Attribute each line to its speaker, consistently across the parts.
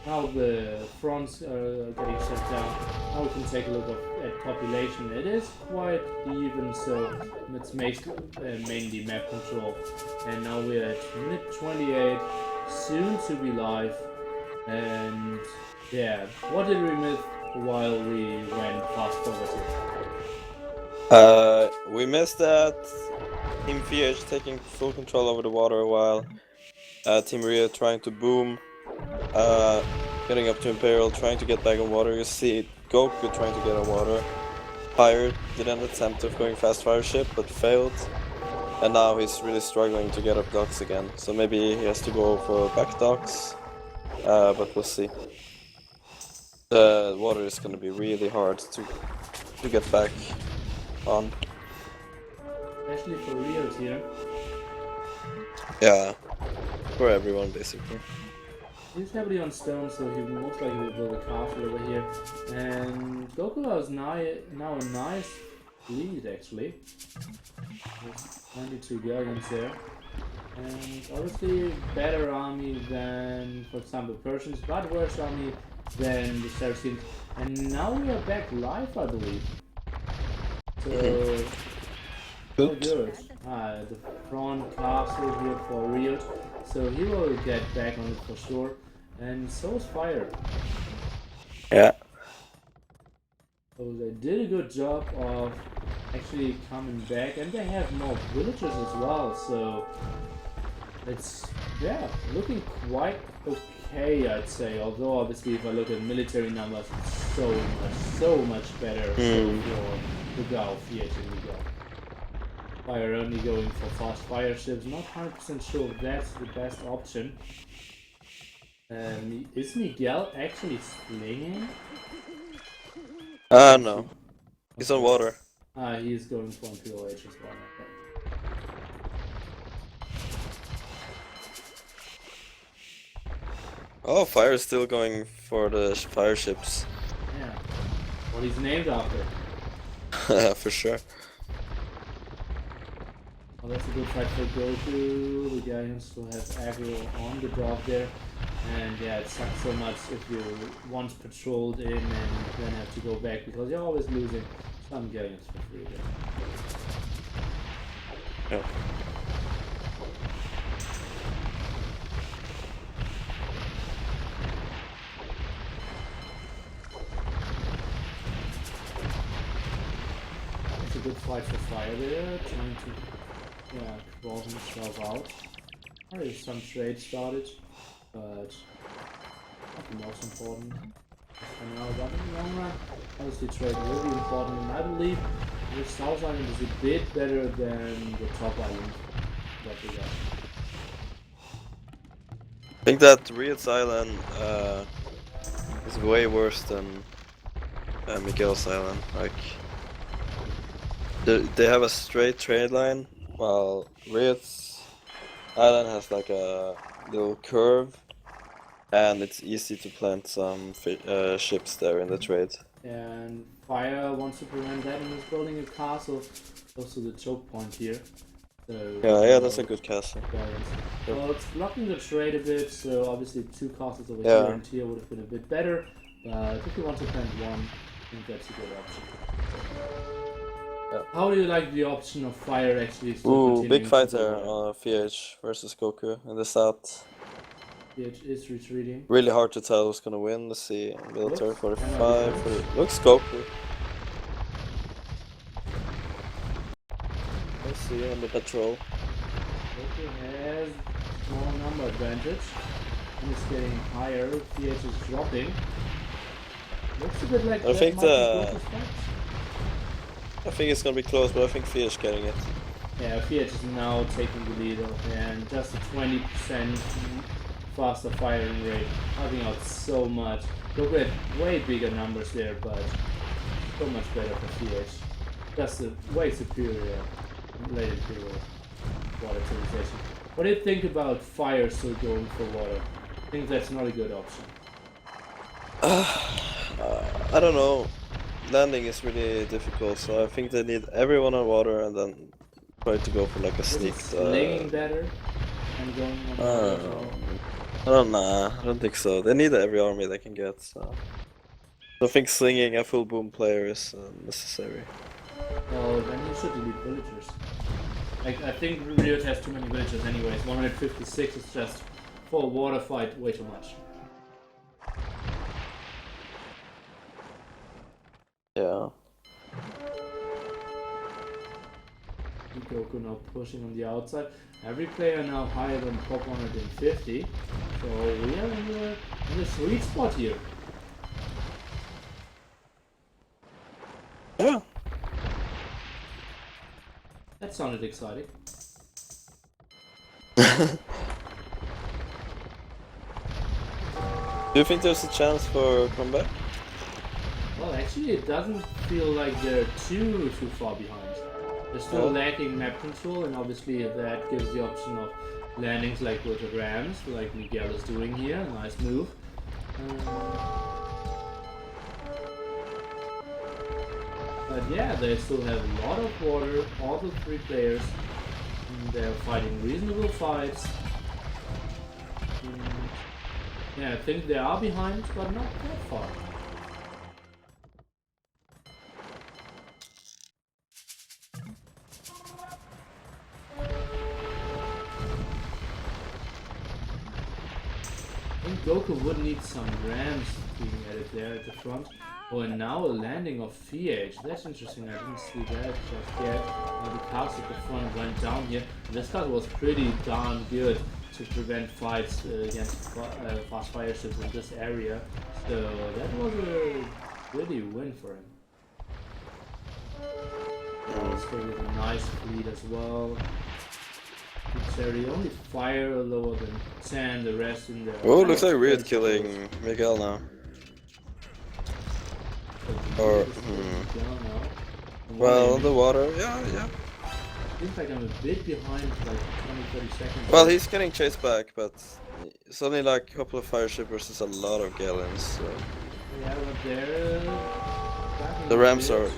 Speaker 1: Now the fronts are getting shut down. Now we can take a look at population. It is quite even, so it's mainly map control. And now we're at minute 28, soon to be live. And yeah, what did we miss while we went fast forward here?
Speaker 2: We missed that Team VH taking full control over the water while Team Rio trying to boom, getting up to Imperial, trying to get back on water. You see Goku trying to get on water. Fire did an attempt of going fast fire ship but failed. And now he's really struggling to get up docks again. So maybe he has to go for back docks, but we'll see. The water is gonna be really hard to get back on.
Speaker 1: Especially for Rios here.
Speaker 2: Yeah, for everyone basically.
Speaker 1: He's heavily on stone, so he most likely will build a castle over here. And Goku has now a nice lead actually. There's 22 galleons there. And obviously better army than, for example, Persians, but worse army than the Saracens. And now we are back live, I believe. So, good. The front castle here for Rio. So he will get back on it for sure. And so is Fire.
Speaker 2: Yeah.
Speaker 1: So they did a good job of actually coming back, and they have more villagers as well, so it's, yeah, looking quite okay, I'd say. Although obviously if I look at military numbers, it's so much better for the Gulf, VH and the Gulf. Fire only going for fast fire ships, not 100% sure if that's the best option. Is Miguel actually slinging?
Speaker 2: No. He's on water.
Speaker 1: He's going for POH as well. Okay.
Speaker 2: Oh, Fire is still going for the fire ships.
Speaker 1: Yeah. What he's named after.
Speaker 2: For sure.
Speaker 1: Well, that's a good fight for Goku. The Galleons still have aggro on the drop there. And yeah, it sucks so much if you once patrolled in and then have to go back because you're always losing some Galleons for free there.
Speaker 2: Yeah.
Speaker 1: It's a good fight for Fire there, trying to crawl himself out. There is some trade started, but not the most important for now. But in the long run, obviously trade will be important, and I believe the South Island is a bit better than the top island that we got.
Speaker 2: I think that Riot's Island is way worse than Miguel's Island. Like, they have a straight trade line, while Riot's Island has like a little curve, and it's easy to plant some ships there in the trade.
Speaker 1: And Fire wants to prevent that and is building a castle close to the choke point here. So,
Speaker 2: Yeah, that's a good castle.
Speaker 1: Well, it's blocking the trade a bit, so obviously two castles over here and here would have been a bit better. But if you want to plant one, I think that's a good option.
Speaker 2: Yeah.
Speaker 1: How do you like the option of Fire actually still
Speaker 2: Ooh, big
Speaker 1: continuing
Speaker 2: fight
Speaker 1: to
Speaker 2: there
Speaker 1: go
Speaker 2: on VH versus Goku in the south.
Speaker 1: VH is retreating.
Speaker 2: Really hard to tell who's gonna win. Let's see. Military 45. Looks Goku. Let's see on the patrol.
Speaker 1: Goku has small number advantage and it's getting higher. VH is dropping. Looks a bit like
Speaker 2: I think
Speaker 1: Goku's fight.
Speaker 2: I think it's gonna be close, but I think VH getting it.
Speaker 1: Yeah, VH is now taking the lead and just a 20% faster firing rate, helping out so much. Goku had way bigger numbers there, but so much better for VH. Just a way superior later to water civilization. What do you think about Fire still going for water? I think that's not a good option.
Speaker 2: I don't know. Landing is really difficult, so I think they need everyone on water and then try to go for like a sneak.
Speaker 1: Slinging better and going on water as well.
Speaker 2: I don't think so. They need every army they can get, so... I don't think slinging a full boom player is necessary.
Speaker 1: Well, then you should delete villagers. Like, I think Riot has too many villagers anyways. 156 is just, for a water fight, way too much.
Speaker 2: Yeah.
Speaker 1: Goku now pushing on the outside. Every player now higher than top 150. So we are in the sweet spot here.
Speaker 2: Yeah.
Speaker 1: That sounded exciting.
Speaker 2: Do you think there's a chance for comeback?
Speaker 1: Well, actually, it doesn't feel like they're too far behind. They're still lacking map control, and obviously that gives the option of landings like with the Rams, like Miguel is doing here. Nice move. But yeah, they still have a lot of water, all the three players. And they're fighting reasonable fights. Yeah, I think they are behind, but not that far. I think Goku would need some Rams being added there at the front. Oh, and now a landing of VH. That's interesting, I didn't see that just yet. The cast at the front went down here. This card was pretty darn good to prevent fights against fast fire ships in this area. So that was a really win for him. Also with a nice fleet as well. Cherry only fire lower than 10, the rest in there.
Speaker 2: Oh, looks like Riot killing Miguel now. Or, well, the water, yeah.
Speaker 1: Seems like I'm a bit behind, like 20-30 seconds.
Speaker 2: Well, he's getting chased back, but it's only like a couple of fire ships versus a lot of gallons, so...
Speaker 1: Yeah, but they're...
Speaker 2: The Rams are...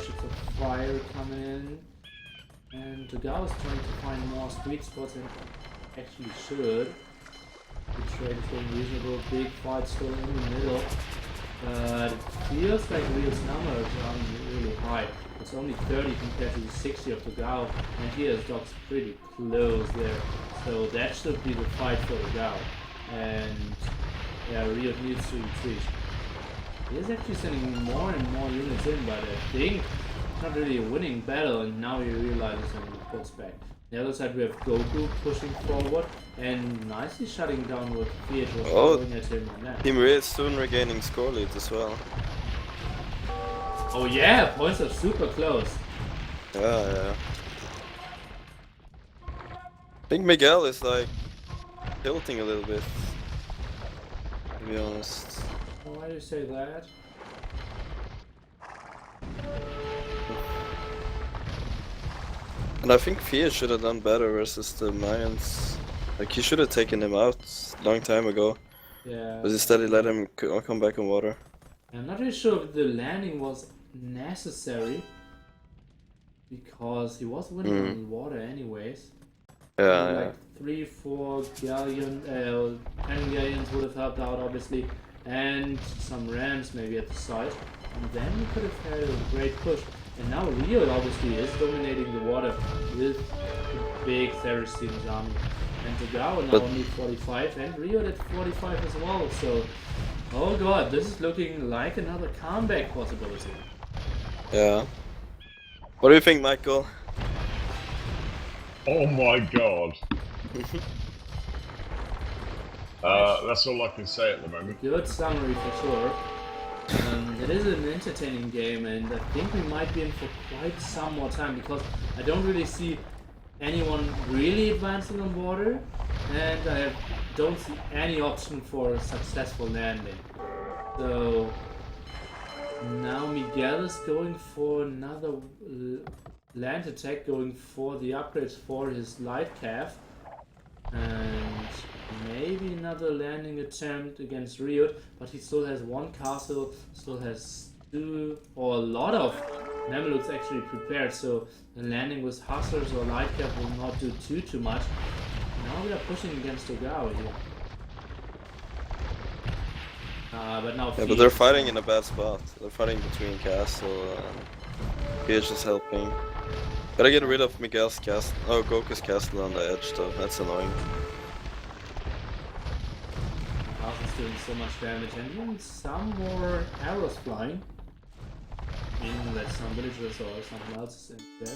Speaker 1: Ships of fire coming in, and Tagawa is trying to find more sweet spots and actually should. The trade is going reasonable, big fight still in the middle, but it feels like Rio's numbers are really high. It's only 30 compared to the 60 of Tagawa, and here his dog's pretty close there, so that should be the fight for Tagawa. And yeah, Rio needs to retreat. He is actually sending more and more units in, but I think it's not really a winning battle, and now he realizes and he pulls back. On the other side we have Goku pushing forward and nicely shutting down what Fiat was throwing at him on that.
Speaker 2: Team Riot soon regaining score lead as well.
Speaker 1: Oh yeah, points are super close.
Speaker 2: Yeah. I think Miguel is like tilting a little bit, to be honest.
Speaker 1: Why do you say that?
Speaker 2: And I think Fiat should have done better versus the Mayans. Like, he should have taken him out a long time ago.
Speaker 1: Yeah.
Speaker 2: But instead he let him come back in water.
Speaker 1: I'm not really sure if the landing was necessary, because he was winning on water anyways.
Speaker 2: Yeah,
Speaker 1: like 3-4 galleon, 10 galleons would have helped out obviously, and some rams maybe at the side, and then we could have had a great push. And now Rio obviously is dominating the water with the big Therasteam's army. And Tagawa now only 45, and Rio at 45 as well, so... Oh god, this is looking like another comeback possibility.
Speaker 2: Yeah. What do you think, Michael?
Speaker 3: Oh my god. That's all I can say at the moment.
Speaker 1: Good summary for sure. It is an entertaining game, and I think we might be in for quite some more time, because I don't really see anyone really advancing on water, and I don't see any option for a successful landing. So now Miguel is going for another land attack, going for the upgrades for his light calf, and maybe another landing attempt against Riot, but he still has one castle, still has two or a lot of Mamelukes actually prepared, so the landing with Hussars or Light Cap will not do too much. Now we are pushing against Ogao here. But now
Speaker 2: Yeah, but they're fighting in a bad spot. They're fighting between castle. PH is helping. Gotta get rid of Miguel's castle. Oh, Goku's castle on the edge though. That's annoying.
Speaker 1: Castle's doing so much damage, and even some more arrows flying. Meaning that some villagers or something else is in there.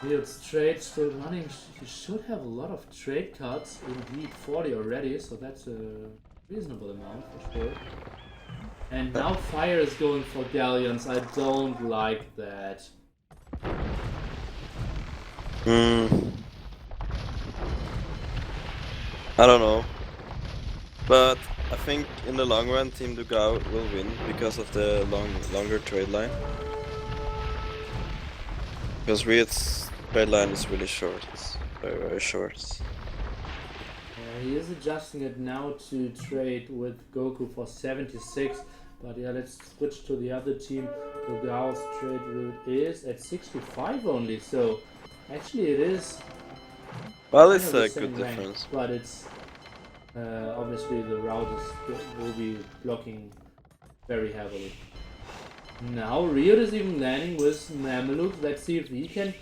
Speaker 1: Riot's trade still running. He should have a lot of trade cards. Indeed, 40 already, so that's a reasonable amount for sure. And now fire is going for galleons. I don't like that.
Speaker 2: I don't know. But I think in the long run Team Dugao will win because of the longer trade line. Because Riot's trade line is really short. It's very short.
Speaker 1: He is adjusting it now to trade with Goku for 76. But yeah, let's switch to the other team. Dogao's trade route is at 65 only, so actually it is.
Speaker 2: Well, it's a
Speaker 1: same
Speaker 2: good
Speaker 1: rank,
Speaker 2: difference.
Speaker 1: but it's obviously the route will be blocking very heavily. Now Riot is even landing with Mameluke. Let's see if he can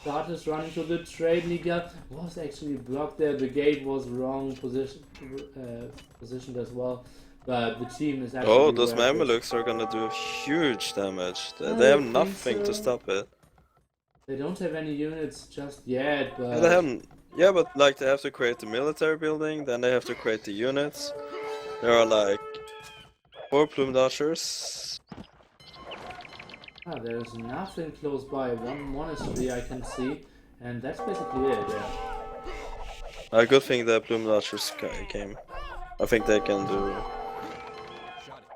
Speaker 1: start his run into the trade. Liga was actually blocked there. The gate was wrong positioned as well. But the team is actually.
Speaker 2: Oh, those Mamelukes are gonna do huge damage. They have nothing to stop it.
Speaker 1: They don't have any units just yet, but.
Speaker 2: Yeah, they haven't. Yeah, but like they have to create the military building, then they have to create the units. There are like 4 plume dodgers.
Speaker 1: There's nothing close by. One monastery I can see, and that's basically it. Yeah.
Speaker 2: A good thing the plume dodgers came. I think they can do.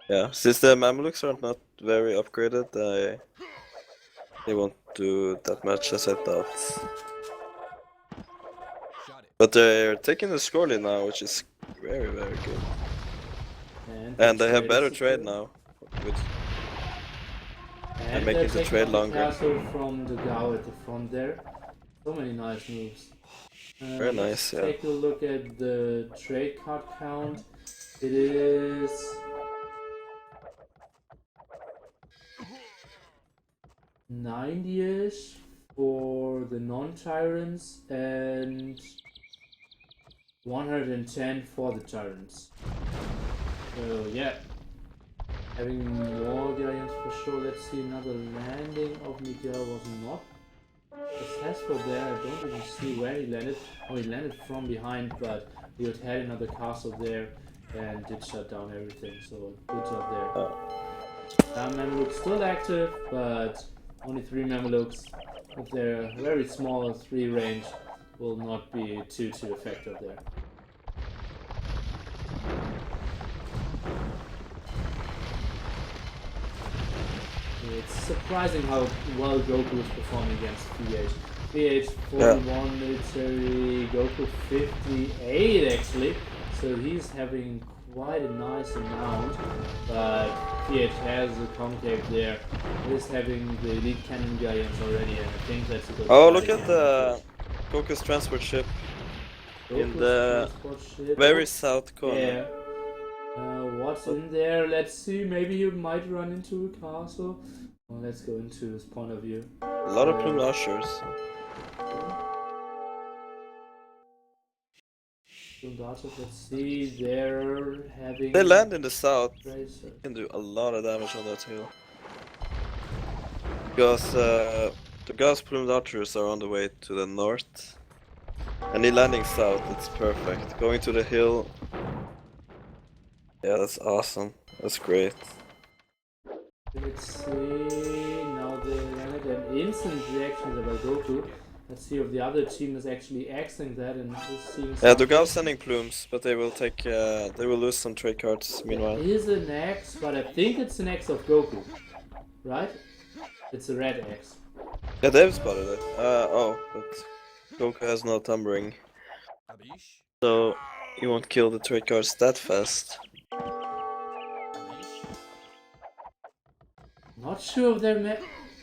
Speaker 2: Yeah, since the Mamelukes are not very upgraded, they won't do that much as I thought. But they're taking the scoreline now, which is very good. And they have better trade now. And making the trade longer.
Speaker 1: Castle from the Gao at the front there. So many nice moves.
Speaker 2: Very nice, yeah.
Speaker 1: Take a look at the trade card count. It is 90-ish for the non-tyrants and 110 for the tyrants. So yeah, having more galleons for sure. Let's see, another landing of Miguel was not successful there. I don't even see where he landed. Oh, he landed from behind, but he had another castle there and did shut down everything, so good job there. Mamelukes still active, but only 3 Mamelukes with their very small 3 range will not be too effective there. It's surprising how well Goku is performing against PH. PH 41 military, Goku 58 actually, so he's having quite a nice amount, but PH has a concave there. He's having the elite cannon galleons already, and I think that's a good.
Speaker 2: Oh, look at the Goku's transport ship in the very south corner.
Speaker 1: Yeah. What's in there? Let's see. Maybe you might run into a castle. Well, let's go into his point of view.
Speaker 2: A lot of plume ushers.
Speaker 1: Let's see. They're having.
Speaker 2: They land in the south. They can do a lot of damage on that hill. Because the gas plume dodgers are on the way to the north. And they landing south, it's perfect. Going to the hill. Yeah, that's awesome. That's great.
Speaker 1: Let's see. Now they landed an instant reaction by Goku. Let's see if the other team is actually axing that and is seeing.
Speaker 2: Yeah, Dogao's sending plumes, but they will take. They will lose some trade cards meanwhile.
Speaker 1: It is an axe, but I think it's an axe of Goku, right? It's a red axe.
Speaker 2: Yeah, they've spotted it. Oh, but Goku has no tumbering. So you won't kill the trade cards that fast.
Speaker 1: Not sure if they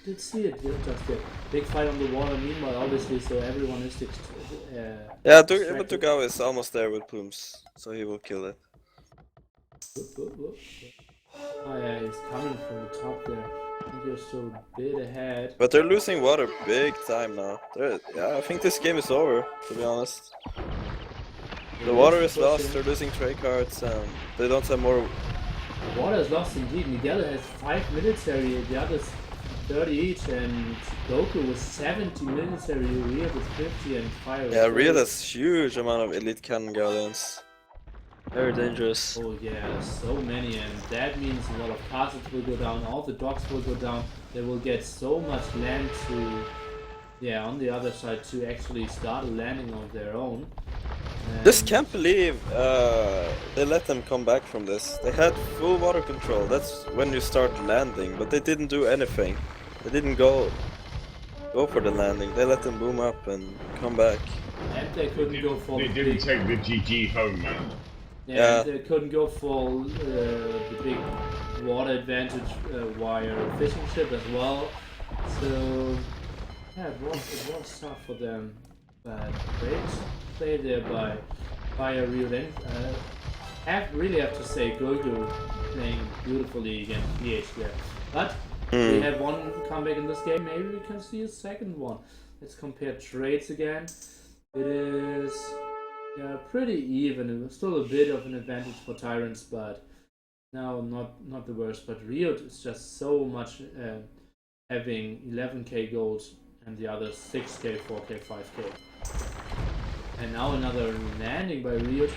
Speaker 1: did see it just yet. Big fight on the water meanwhile, obviously, so everyone is
Speaker 2: Yeah, but
Speaker 1: distracted.
Speaker 2: Tugao is almost there with plumes, so he will kill it.
Speaker 1: Whoop. Oh yeah, he's coming from the top there. I think you're still a bit ahead.
Speaker 2: But they're losing water big time now. Yeah, I think this game is over, to be honest. The water is lost, they're losing trade cards, and they don't have more.
Speaker 1: The water is lost indeed. Miguel has 5 military, the others 30 each, and Goku with 70 military, Ria with 50, and Fire.
Speaker 2: Yeah, Ria has huge amount of elite cannon guardians. Very dangerous.
Speaker 1: Oh yeah, so many, and that means a lot of castles will go down, all the docks will go down, they will get so much land to, yeah, on the other side to actually start a landing of their own.
Speaker 2: Just can't believe they let them come back from this. They had full water control, that's when you start landing, but they didn't do anything. They didn't go for the landing, they let them boom up and come back.
Speaker 1: And they couldn't go for
Speaker 3: They didn't take the GG home, man.
Speaker 1: Yeah, they couldn't go for the big water advantage via fishing ship as well. So yeah, it was tough for them. But great play there by a real end. Really have to say Goku playing beautifully against PH there. But we had one comeback in this game. Maybe we can see a second one. Let's compare trades again. It is. Yeah, pretty even. It was still a bit of an advantage for Tyrants, but now not the worst. But Rio is just so much having 11k gold and the others 6k, 4k, 5k. And now another landing by Rio,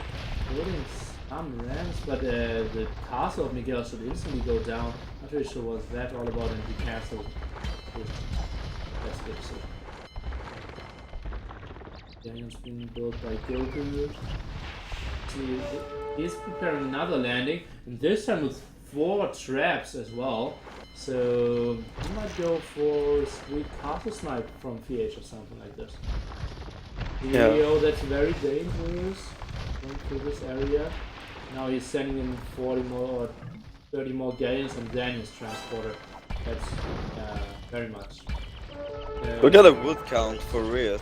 Speaker 1: holding some rams, but the castle of Miguel should instantly go down. Not really sure what that all about, and the castle. That's good to see. Daniel's being built by Goku. He's preparing another landing, and this time with 4 traps as well. So he might go for a sweet castle snipe from VH or something like this. Yeah, that's very dangerous. Going through this area. Now he's sending in 40 more or 30 more galleons, and then his transporter. That's very much.
Speaker 2: We got a wood count for Riot.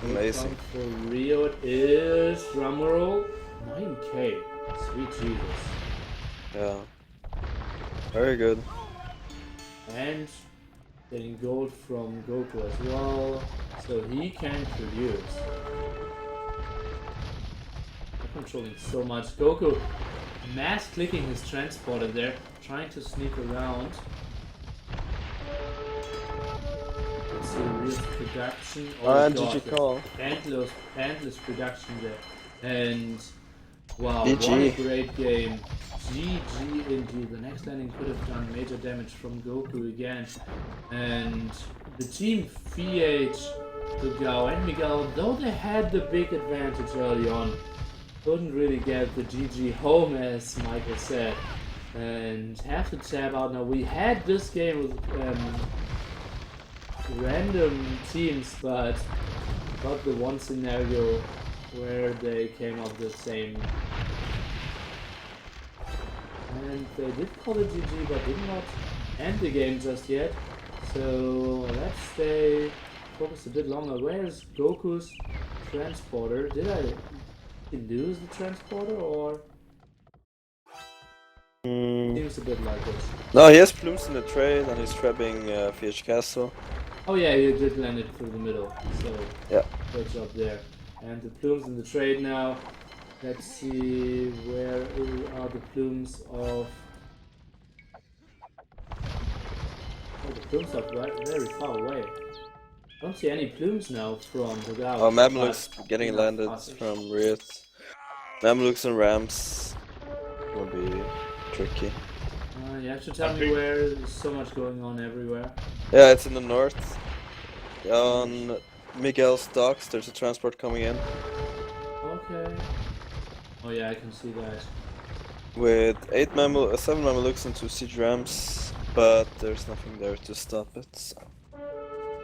Speaker 2: Amazing.
Speaker 1: For Rio it is, drumroll, 9k. Sweet Jesus.
Speaker 2: Yeah. Very good.
Speaker 1: And getting gold from Goku as well, so he can produce. I'm controlling so much. Goku mass clicking his transporter there, trying to sneak around. Serious production. Oh
Speaker 2: and GG call.
Speaker 1: Endless production there. And wow,
Speaker 2: GG.
Speaker 1: what a great game. GG indeed. The next landing could have done major damage from Goku again. And the team VH, Tugao and Miguel, though they had the big advantage early on, couldn't really get the GG home, as Michael said. And have to tab out now. We had this game with random teams, but not the one scenario where they came up the same. And they did call it GG, but did not end the game just yet. So let's stay focused a bit longer. Where is Goku's transporter? Did I lose the transporter, or? Seems a bit like this.
Speaker 2: No, he has plumes in the trade and he's trapping VH Castle.
Speaker 1: Oh yeah, you did land it through the middle, so
Speaker 2: yeah,
Speaker 1: good job there. And the plumes in the trade now. Let's see, where are the plumes of... Oh, the plumes are very far away. Don't see any plumes now from the guy.
Speaker 2: Oh, Mamluks getting landed from Riot. Mamluks and Rams will be tricky.
Speaker 1: You have to tell me where there's so much going on everywhere.
Speaker 2: Yeah, it's in the north. On Miguel's docks, there's a transport coming in.
Speaker 1: Okay. Oh yeah, I can see that.
Speaker 2: With 7 Mamelukes and 2 siege rams, but there's nothing there to stop it. So.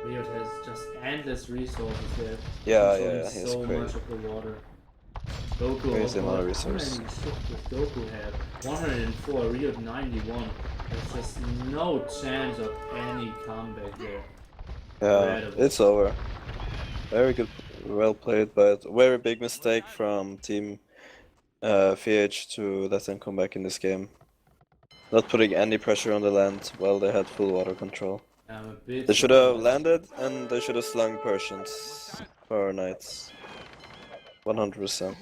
Speaker 1: Riot has just endless resources there.
Speaker 2: Yeah,
Speaker 1: Controlling
Speaker 2: he's
Speaker 1: so
Speaker 2: crazy.
Speaker 1: much of the water. Goku,
Speaker 2: Crazy amount of
Speaker 1: how
Speaker 2: resource.
Speaker 1: many ships does Goku have? 104, Riot 91. There's just no chance of any comeback there.
Speaker 2: Yeah,
Speaker 1: Incredible.
Speaker 2: it's over. Very good, well played, but very big mistake from Team VH to let them come back in this game. Not putting any pressure on the land while they had full water control.
Speaker 1: I'm a bit
Speaker 2: They should have
Speaker 1: surprised.
Speaker 2: landed and they should have slung Persians for Knights. 100%.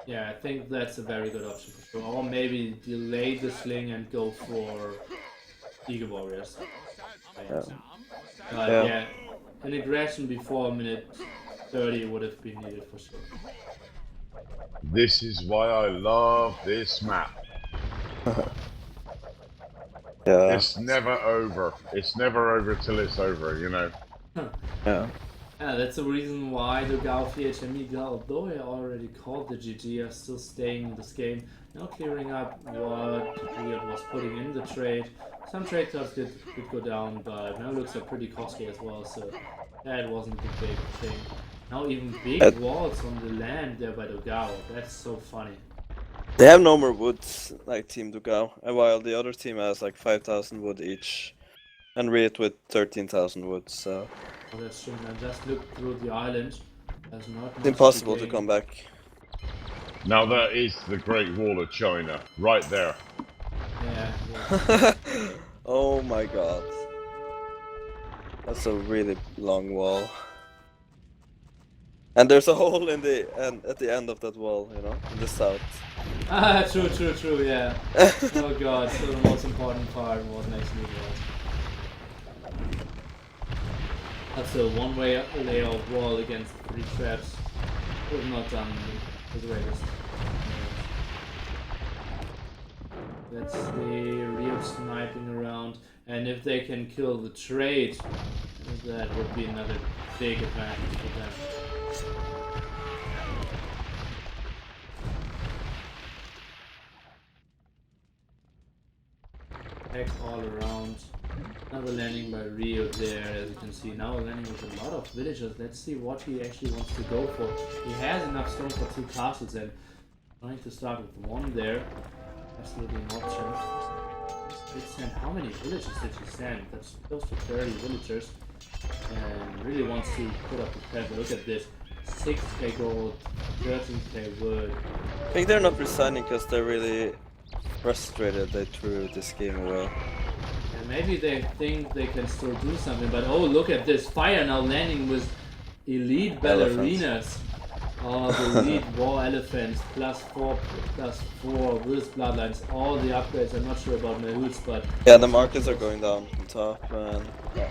Speaker 1: Yeah, I think that's a very good option for sure. Or maybe delay the sling and go for Eagle Warriors.
Speaker 2: Yeah.
Speaker 1: But
Speaker 2: Yeah.
Speaker 1: yeah, an aggression before minute 30 would have been needed for sure.
Speaker 3: This is why I love this map.
Speaker 2: Yeah.
Speaker 3: It's never over. It's never over till it's over, you know.
Speaker 2: Yeah.
Speaker 1: Yeah, that's the reason why the Gao FHME, although I already called the GG, are still staying in this game. Now clearing up what Riot was putting in the trade. Some trade cards did go down, but now looks are pretty costly as well, so that wasn't the big thing. Now even big
Speaker 2: At-
Speaker 1: walls on the land there by the Gao. That's so funny.
Speaker 2: They have no more woods like Team Dugao, while the other team has like 5,000 wood each. And Riot with 13,000 wood, so
Speaker 1: Oh, that's true. Now just look through the island. There's not much
Speaker 2: it's impossible to
Speaker 1: gain.
Speaker 2: come back.
Speaker 3: Now that is the Great Wall of China, right there.
Speaker 1: Yeah, yeah.
Speaker 2: Oh my god. That's a really long wall. And there's a hole in the at the end of that wall, you know, in the south.
Speaker 1: Ah, true, yeah. Oh god, so the most important part was actually that's a one-way layout wall against 3 traps. Was not done the greatest. Let's see, Rio sniping around, and if they can kill the trade, that would be another big advantage for them. Attack all around. Another landing by Rio there, as you can see. Now a landing with a lot of villagers. Let's see what he actually wants to go for. He has enough stone for 2 castles and trying to start with 1 there. Absolutely an option. Did send how many villagers did he send? That's close to 30 villagers. And really wants to put up the pressure. Look at this. 6k gold, 13k wood.
Speaker 2: I think they're not resigning because they're really frustrated they threw this game away.
Speaker 1: And maybe they think they can still do something, but oh, look at this. Fire now landing with elite ballerinas. Oh, the elite war elephants, +4/+4 with bloodlines. All the upgrades, I'm not sure about Mahoots, but...
Speaker 2: Yeah, the markets are going down on top, and yeah.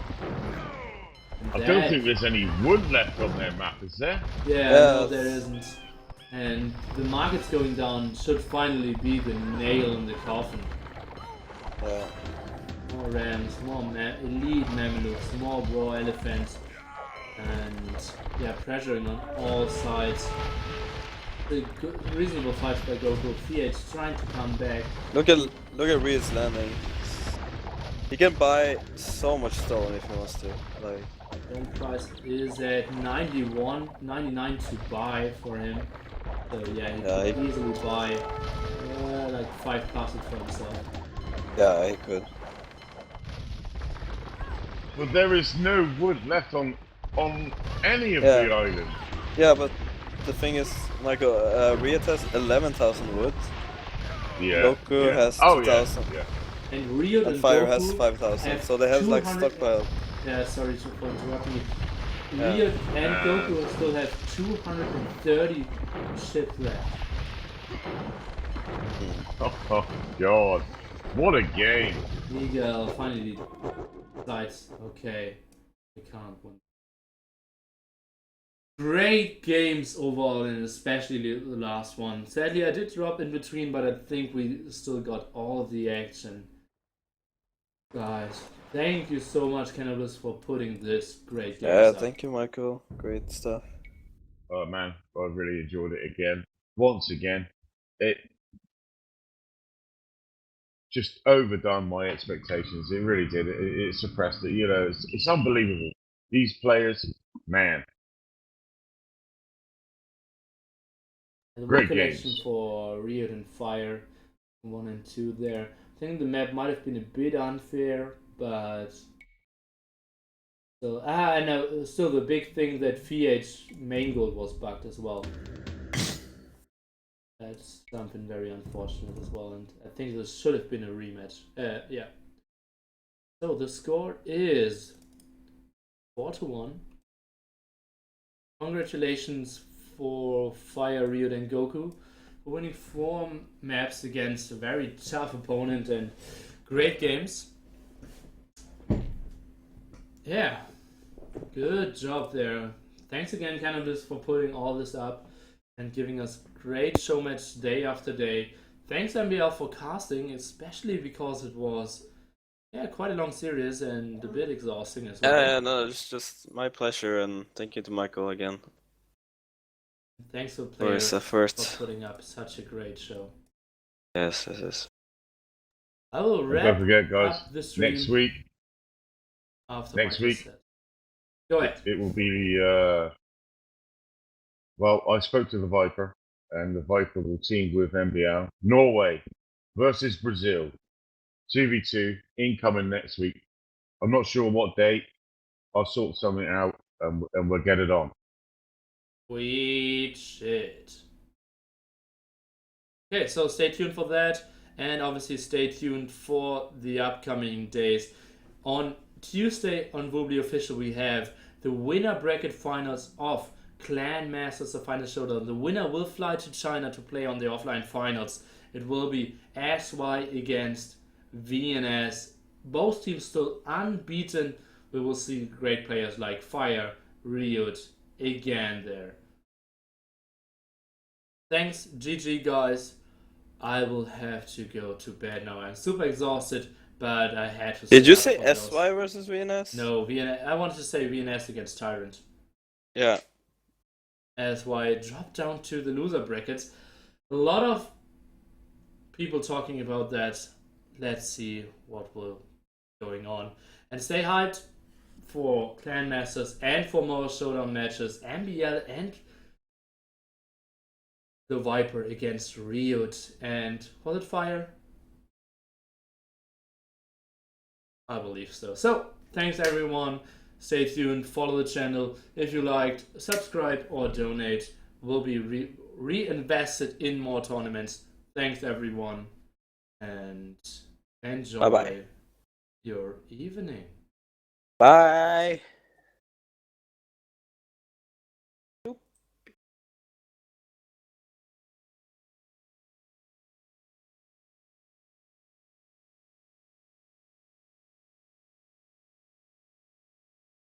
Speaker 3: I don't think there's any wood left on their map, is there?
Speaker 1: Yeah, no, there isn't. And the markets going down should finally be the nail in the coffin.
Speaker 2: Yeah.
Speaker 1: More rams, more elite mamelukes, more war elephants, and yeah, pressuring on all sides. The reasonable fight by Goku. VH trying to come back.
Speaker 2: Look at Rhea's landing. He can buy so much stone if he wants to. Like,
Speaker 1: Stone price is at 99 to buy for him. So yeah, he could easily buy like 5 castles for himself.
Speaker 2: Yeah, he could.
Speaker 3: But there is no wood left on any of the islands.
Speaker 2: Yeah, but the thing is, Michael, Rhea has 11,000 wood.
Speaker 3: Yeah.
Speaker 2: Goku has 2,000.
Speaker 3: Yeah.
Speaker 1: And Rio
Speaker 2: and Fire has 5,000. So they have like stockpile.
Speaker 1: Yeah, sorry for interrupting you. Rio and Goku still have 230 ships left.
Speaker 3: Oh god. What a game.
Speaker 1: Miguel finally decides, okay, we can't win. Great games overall, and especially the last one. Sadly, I did drop in between, but I think we still got all the action. Guys, thank you so much, Cannabis, for putting this great game.
Speaker 2: Yeah, thank you, Michael. Great stuff.
Speaker 3: Oh man, I really enjoyed it again. Once again. It just overdone my expectations. It really did. It suppressed it. You know, it's unbelievable. These players, man,
Speaker 1: And the win
Speaker 3: great
Speaker 1: collection
Speaker 3: games.
Speaker 1: for Riot and Fire 1 and 2 there. I think the map might have been a bit unfair, but still, I know. Still, the big thing that VH main goal was bugged as well. That's something very unfortunate as well, and I think this should have been a rematch. Yeah. So the score is 4-1. Congratulations for Fire, Ryut, and Goku for winning 4 maps against a very tough opponent and great games. Yeah, good job there. Thanks again, Cannabis, for putting all this up and giving us great show match day after day. Thanks, MBL, for casting, especially because it was quite a long series and a bit exhausting as well.
Speaker 2: Yeah, no, it's just my pleasure, and thank you to Michael again.
Speaker 1: Thanks to
Speaker 2: For
Speaker 1: players
Speaker 2: his
Speaker 1: for
Speaker 2: effort.
Speaker 1: putting up such a great show.
Speaker 2: Yes.
Speaker 1: I will
Speaker 3: And
Speaker 1: wrap
Speaker 3: don't forget, guys,
Speaker 1: up the stream
Speaker 3: next week,
Speaker 1: after
Speaker 3: next
Speaker 1: Michael
Speaker 3: week,
Speaker 1: said. Go ahead.
Speaker 3: it will be. Well, I spoke to the Viper, and the Viper will team with MBL. Norway versus Brazil, 2v2 incoming next week. I'm not sure what date. I'll sort something out, and we'll get it on.
Speaker 1: Sweet shit. Okay, so stay tuned for that, and obviously stay tuned for the upcoming days. On Tuesday on Woobly Official, we have the winner bracket finals of Clan Masters, the final showdown. The winner will fly to China to play on the offline finals. It will be SY against VNS. Both teams still unbeaten. We will see great players like Fire, Ryut again there. Thanks, GG guys. I will have to go to bed now. I'm super exhausted, but I had to.
Speaker 2: Did you say SY versus VNS?
Speaker 1: No, VNS. I wanted to say VNS against Tyrant.
Speaker 2: Yeah.
Speaker 1: SY dropped down to the loser brackets. A lot of people talking about that. Let's see what will going on. And stay hyped for Clan Masters and for more showdown matches. MBL and the Viper against Ryut. And was it Fire? I believe so. So, thanks everyone. Stay tuned, follow the channel. If you liked, subscribe or donate. We'll be reinvested in more tournaments. Thanks everyone. And enjoy
Speaker 2: Bye-bye.
Speaker 1: your evening.
Speaker 2: Bye.